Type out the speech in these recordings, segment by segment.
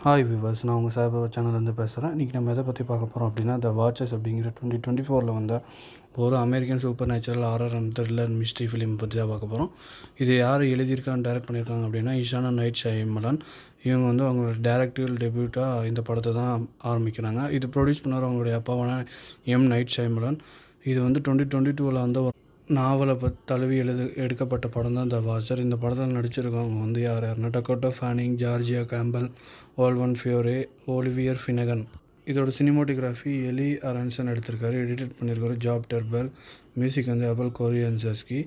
Hi viewers, நான் உங்கள் சாய்பாபா சேனல்லேருந்து பேசுகிறேன். இன்றைக்கி நம்ம எதை பற்றி பார்க்க போகிறோம் அப்படின்னா, த வாட்சஸ் அப்படிங்கிற 2024 வந்த ஒரு American super natural horror and thriller mystery film பற்றி தான் பார்க்க போகிறோம். இது யார் எழுதியிருக்கான்னு டைரக்ட் பண்ணியிருக்காங்க அப்படின்னா இஷானா நைட் ஷைமலான். இவங்க வந்து அவங்களோட டைரக்டிவல் டெபியூட்டாக இந்த படத்தை தான் ஆரம்பிக்கிறாங்க. இது ப்ரொடியூஸ் பண்ணவர் அவங்களுடைய அப்பாவான நைட் ஷைமலான். இது வந்து 2022 வந்த நாவலை தழுவி எடுக்கப்பட்ட படம் தான் த வாட்சர். இந்த படத்தில் நடிச்சிருக்கவங்க வந்து யாருன்னா Dakota Fanning, Georgia Campbell, Olwen Fouere, Olivier Finnegan. இதோட சினிமாட்டோகிராஃபி எலி அரன்சன் எடுத்திருக்காரு. எடிட் பண்ணியிருக்காரு ஜாப் டெர்பர். மியூசிக் வந்து அபல் கோரியன்சஸ்கி.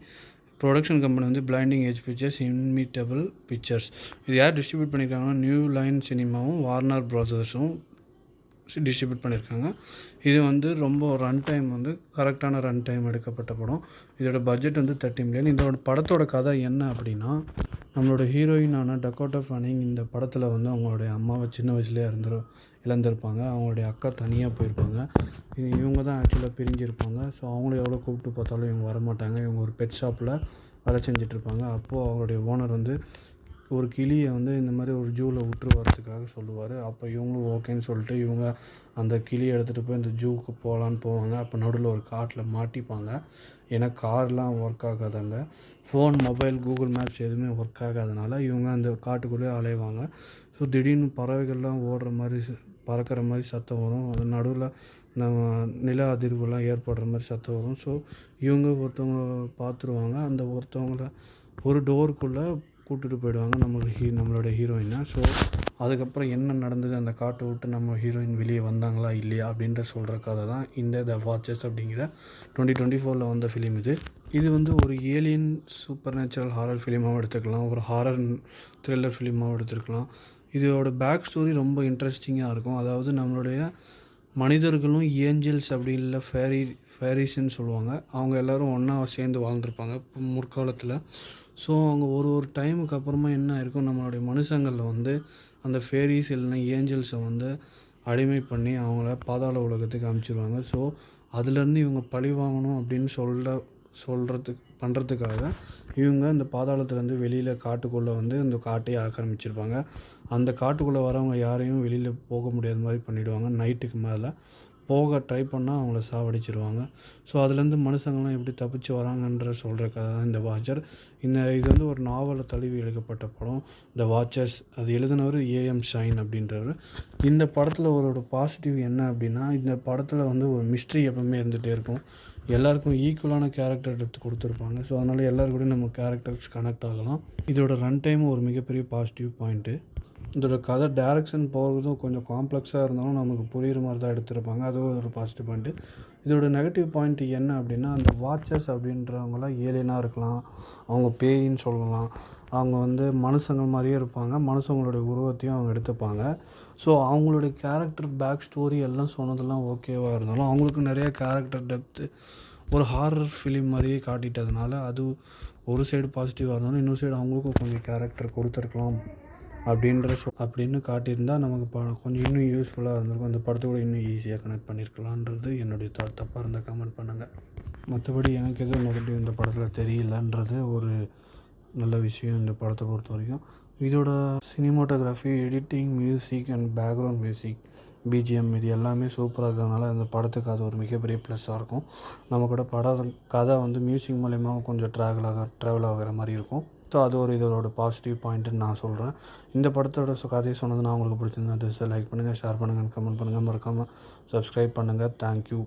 ப்ரொடக்ஷன் கம்பெனி வந்து பிளைண்டிங் ஏஜ் பிக்சர்ஸ், இன்மிட்டபிள் பிக்சர்ஸ். இது யார் டிஸ்ட்ரிபியூட் பண்ணியிருக்காங்கன்னா நியூ லைன் சினிமாவும் வார்னர் ப்ரதர்ஸும் டிஸ்ட்ரிபியூட் பண்ணியிருக்காங்க. இது வந்து ரொம்ப ரன் டைம் வந்து கரெக்டான ரன் டைம் எடுக்கப்பட்ட படம். இதோட பட்ஜெட் வந்து 30 மில்லியன். இதோட படத்தோட கதை என்ன அப்படின்னா, நம்மளோட ஹீரோயினான டக்கோட்டா ஃபேனிங் இந்த படத்தில் வந்து அவங்களுடைய அம்மாவை சின்ன வயசுலேயே இழந்திருப்பாங்க. அவங்களுடைய அக்கா தனியாக போயிருப்பாங்க. இவங்க தான் ஆக்சுவலாக பிரிஞ்சிருப்பாங்க. ஸோ அவங்கள எவ்வளோ கூப்பிட்டு பார்த்தாலும் இவங்க வரமாட்டாங்க. இவங்க ஒரு பெட் ஷாப்பில் வேலை செஞ்சிட்ருப்பாங்க. அப்போது அவங்களுடைய ஓனர் வந்து ஒரு கிளியை வந்து இந்த மாதிரி ஒரு ஜூவில் விட்டு வரதுக்காக சொல்லுவார். அப்போ இவங்களும் ஓகேன்னு சொல்லிட்டு இவங்க அந்த கிளியை எடுத்துகிட்டு போய் இந்த ஜூவுக்கு போகலான்னு போவாங்க. அப்போ நடுவில் ஒரு காட்டில் மாட்டிப்பாங்க. ஏன்னா கார்லாம் ஒர்க் ஆகாதாங்க. ஃபோன், மொபைல், கூகுள் மேப்ஸ் எதுவுமே ஒர்க் ஆகாதனால இவங்க அந்த காட்டுக்குள்ளேயே அலைவாங்க. ஸோ திடீர்னு பறவைகள்லாம் ஓடுற மாதிரி பறக்கிற மாதிரி சத்தம் வரும். அது நடுவில் நம்ம நில அதிர்வுலாம் ஏற்படுற மாதிரி சத்தம் வரும். ஸோ இவங்க ஒருத்தவங்க பார்த்துருவாங்க. அந்த ஒருத்தவங்கள ஒரு டோருக்குள்ளே கூப்பிட்டுட்டு போயிடுவாங்க நம்மளோட ஹீரோயினை. ஸோ அதுக்கப்புறம் என்ன நடந்தது, அந்த காட்டை விட்டு நம்ம ஹீரோயின் வெளியே வந்தாங்களா இல்லையா அப்படின்ற சொல்கிற கதை தான் இந்த த வாட்சஸ் அப்படிங்கிற 2024 வந்த ஃபிலிம். இது வந்து ஒரு ஏலியன் சூப்பர் நேச்சுரல் ஹாரர் ஃபிலிமாகவும் எடுத்துக்கலாம், ஒரு ஹாரர் த்ரில்லர் ஃபிலிமாகவும் எடுத்துருக்கலாம். இதோட பேக் ஸ்டோரி ரொம்ப இன்ட்ரெஸ்டிங்காக இருக்கும். அதாவது நம்மளுடைய மனிதர்களும் ஏஞ்சல்ஸ் அப்படி இல்லை ஃபேரிஸ்ன்னு சொல்லுவாங்க. அவங்க எல்லோரும் ஒன்றா சேர்ந்து வாழ்ந்துருப்பாங்க முற்காலத்தில். ஸோ அவங்க ஒரு டைமுக்கு அப்புறமா என்ன ஆயிருக்கும், நம்மளுடைய மனுஷங்களில் வந்து அந்த ஃபேரிஸ் இல்லைன்னா ஏஞ்சல்ஸை வந்து அடிமை பண்ணி அவங்கள பாதாள உலகத்துக்கு அனுப்பிச்சிடுவாங்க. ஸோ அதுலேருந்து இவங்க பழி வாங்கணும் அப்படின்னு பண்ணுறதுக்காக இவங்க இந்த பாதாளத்துலேருந்து வெளியில் காட்டுக்குள்ளே வந்து இந்த காட்டையை ஆக்கிரமிச்சிருப்பாங்க. அந்த காட்டுக்குள்ளே வரவங்க யாரையும் வெளியில் போக முடியாத மாதிரி பண்ணிவிடுவாங்க. நைட்டுக்கு மேலே போக ட்ரை பண்ணால் அவங்கள சாவடிச்சிருவாங்க. ஸோ அதுலேருந்து மனுஷங்கள்லாம் எப்படி தப்பிச்சு வராங்கன்ற சொல்கிற கதை தான் இந்த வாட்சர். இது வந்து ஒரு நாவலை தழுவி எழுதப்பட்ட படம் த வாட்சர்ஸ். அது எழுதினவர் ஏஎம் ஷைன் அப்படின்றவர். இந்த படத்தில் ஒரு பாசிட்டிவ் என்ன அப்படின்னா, இந்த படத்தில் வந்து ஒரு மிஸ்ட்ரி எப்பவுமே இருந்துகிட்டே இருக்கும். எல்லாருக்கும் ஈக்குவலான கேரக்டர் எடுத்து கொடுத்துருப்பாங்க. ஸோ அதனால் எல்லாருக்கூடையும் நம்ம கேரக்டர்ஸ் கனெக்ட் ஆகலாம். இதோட ரன் டைமும் ஒரு மிகப்பெரிய பாசிட்டிவ் பாயிண்ட்டு. இதோட கதை டைரக்ஷன் போகிறதும் கொஞ்சம் காம்ப்ளெக்ஸாக இருந்தாலும் நமக்கு புரிகிற மாதிரி தான் எடுத்திருப்பாங்க. அதுவும் ஒரு பாசிட்டிவ் பாயிண்ட்டு. இதோட நெகட்டிவ் பாயிண்ட் என்ன அப்படின்னா, அந்த வாட்சர்ஸ் அப்படின்றவங்களாம் ஏலியனாக இருக்கலாம், அவங்க பேயின்னு சொல்லலாம். அவங்க வந்து மனுஷங்கள் மாதிரியே இருப்பாங்க. மனுஷங்களுடைய உருவத்தையும் அவங்க எடுத்துப்பாங்க. ஸோ அவங்களுடைய கேரக்டர் பேக் ஸ்டோரி எல்லாம் சொன்னதெல்லாம் ஓகேவாக இருந்தாலும் அவங்களுக்கு நிறைய கேரக்டர் டெப்த்து ஒரு ஹாரர் ஃபிலிம் மாதிரியே காட்டிட்டதுனால அது ஒரு சைடு பாசிட்டிவாக இருந்தாலும் இன்னொரு சைடு அவங்களுக்கும் கொஞ்சம் கேரக்டர் கொடுத்துருக்கலாம் அப்படின்னு காட்டியிருந்தால் நமக்கு கொஞ்சம் இன்னும் யூஸ்ஃபுல்லாக இருந்திருக்கும். அந்த படத்தை கூட இன்னும் ஈஸியாக கனெக்ட் பண்ணியிருக்கலான்றது என்னுடைய தப்பாக இருந்தால் கமெண்ட் பண்ணுங்கள். மற்றபடி எனக்கு எதுவும் நெகட்டிவ் இந்த படத்தில் தெரியலன்றது ஒரு நல்ல விஷயம் இந்த படத்தை பொறுத்த வரைக்கும். இதோட cinematography, editing, music and background music, BGM இது எல்லாமே சூப்பராக இருக்கிறதுனால அந்த படத்துக்கு அது ஒரு மிகப்பெரிய ப்ளஸ்ஸாக இருக்கும். நம்ம கூட கதை வந்து மியூசிக் மூலயமா கொஞ்சம் ட்ராவல் ஆகிற மாதிரி இருக்கும். ஸோ அது இதோட பாசிட்டிவ் பாயிண்ட்டுன்னு நான் சொல்கிறேன். இந்த படத்தோட கதையை சொன்னது நான் உங்களுக்கு பிடிச்சிருந்தா லைக் பண்ணுங்கள், ஷேர் பண்ணுங்கள், கமெண்ட் பண்ணுங்கள், மறக்காமல் சப்ஸ்கிரைப் பண்ணுங்கள். தேங்க்யூ.